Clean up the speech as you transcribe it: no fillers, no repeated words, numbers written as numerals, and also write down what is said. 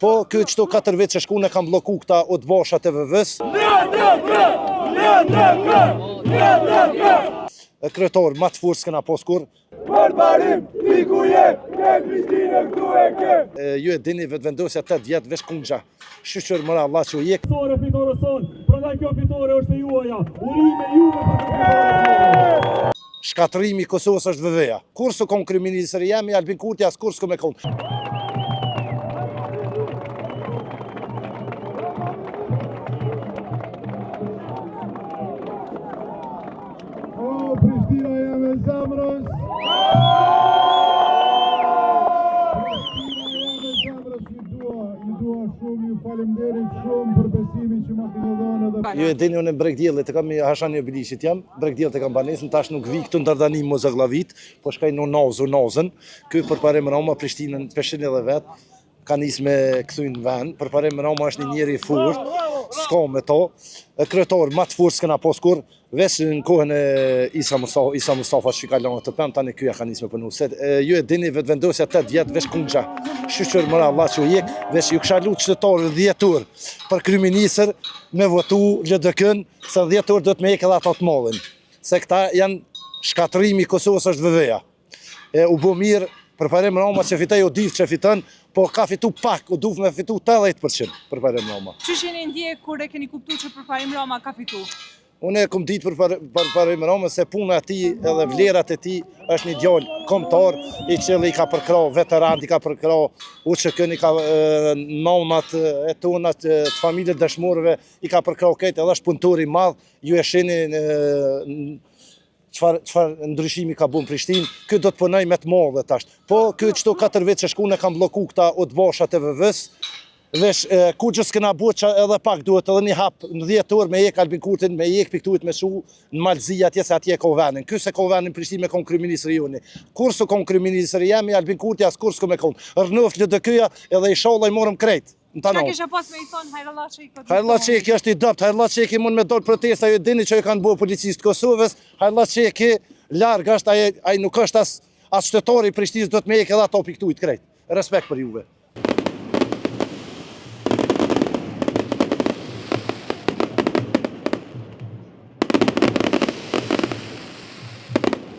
Po, ky çto 4 vjet që shkune kam bloku këta udhboshat e VV-s. Kryetor më të fortë s'kena pas kur. Përparim, piku je, ne Krishtinë këtu e ke. Ju e dini vetëvendosja 8 vjet veç kungja. Shqyqër mëra Allah që u jek. Fitore son, prandaj kjo fitore është e juaja. Urime juve për fitore. Shkatrimi i Kosovës është VV-ja. Kur s'u kon kryeministri jemi Albin Kurti as kur s'u me kon. O, Prishtina jam e zemrës. Ju dua shumë, ju falemnderit shumë për besimin që ma keni dhënë edhe. Ju e dini unë në Bregdjellit e kam Hashan Jobilishit jam, Bregdjellit e kam banesën, tash nuk vi këtu në Dardanim Mozaglavit, po shkaj në Nozën. Ky përparim Roma Prishtinën peshin edhe vet. Ka nis me kthyn në vend, përparim Roma është një njeri i fortë, s'ka me to. Kryetor më të fortë s'kena pas kur, veç në kohën e Isa Mustafa që ka lënë të pëm tani ky ja ka nis me punu. Ju e dini vetëvendosja 8 vjet veç kungja. Shqyqër mëra Allah që u jek, veç ju kisha lutë qytetarëve 10 orë për kryeministër me votu LDK-n, se 10 orë do të me jek edhe ata të mollin. Se këta janë shkatrimi i Kosovës është VV-ja. U bo mirë, përparim Roma që fitoj u div që fiton, po ka fitu pak, u duv me fitu 80% përparim Roma. Çish jeni ndjek kur e keni kuptuar që përparim Roma ka fitu? Unë e kom ditë përparim Roma se puna e tij edhe vlerat e tij është një djalë kombëtar i cili i ka përkrah veteran, i ka përkrah UÇK-n, i ka nënat e tona të familjes dëshmorëve, i ka përkrah këtë edhe është punëtor i madh. Ju e shihni çfarë ndryshimi ka bën Prishtinë. Ky do të punoj me të madhe tash. Po ky çto 4 vjet që shkune kam bloku këta udhboshat e VV-s. Vesh kuçës kena buqa edhe pak duhet edhe një hap në 10 orë me jek Albin Kurtin, me jek piktuit me shu në Malzi atje se atje ka vendin. Ky se ka vendin Prishtinë me kon kryeministri joni. Kur s'u kon kryeministri jemi Albin Kurti as kur s'u me kon. Rënoft LDK-ja edhe inshallah i morëm krejt. Çka kisha pas me i thon Hajrullah Çeki? Hajrullah Çeki është i dopt, Hajrullah Çeki mund me dal protesta, ju dini që kanë bërë policisë të Kosovës. Hajrullah Çeki larg është ai nuk është as shtetari i Prishtinës do të me jek edhe ato piktuit krejt. Respekt për juve.